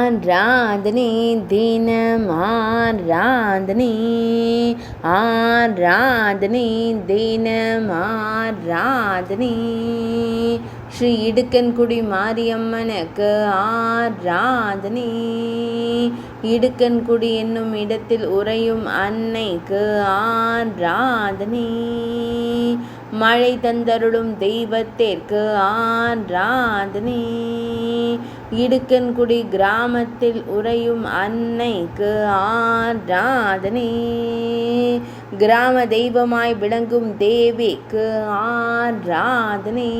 ஆராதனை தினம் ஆராதனை ஆராதனை தினம் ஆராதனை ஸ்ரீ இடுக்கன்குடி மாரியம்மனுக்கு ஆராதனை இடுக்கன்குடி என்னும் இடத்தில் உறையும் அன்னைக்கு ஆராதனை மழை தந்தருளும் தெய்வத்திற்கு ஆராதனை இடுக்கன்குடி கிராமத்தில் உறையும் அன்னைக்கு ஆராதனை கிராம தெய்வமாய் விளங்கும் தேவிக்கு ஆராதனை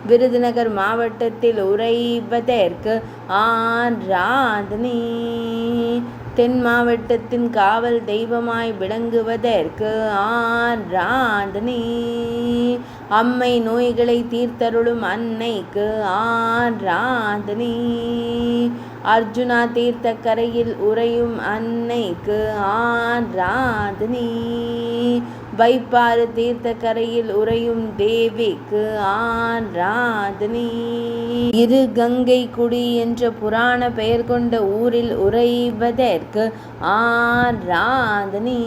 விருதுநகர் மாவட்டத்தில் உறைவதற்கு ஆராதனை தென் மாவட்டத்தின் காவல் தெய்வமாய் விளங்குவதற்கு ஆராதனை அம்மை நோய்களை தீர்த்தருளும் அன்னைக்கு ஆராதனை அர்ஜுனா தீர்த்த கரையில் உறையும் அன்னைக்கு ஆராதனை வைப்பாறு தீர்த்த கரையில் உறையும் தேவிக்கு ஆராதனை இரு கங்கை குடி என்ற புராண பெயர் கொண்ட ஊரில் உறைவதற்கு ஆராதனை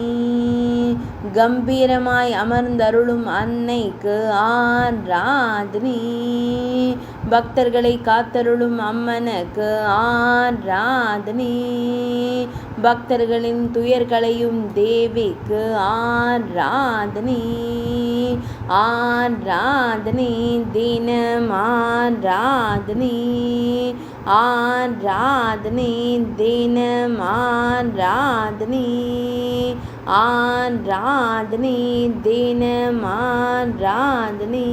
கம்பீரமாய் அமர்ந்தருளும் அன்னைக்கு ஆராதனை பக்தர்களை காத்தருளும் அம்மனுக்கு ஆராதனை பக்தர்களின் துயர்களையும் தேவிக்கு ஆராதனை ஆராதனை தினம் ஆராதனை ஆராதனை தினம் ஆராதனை ஆராதனை தினம் ஆராதனை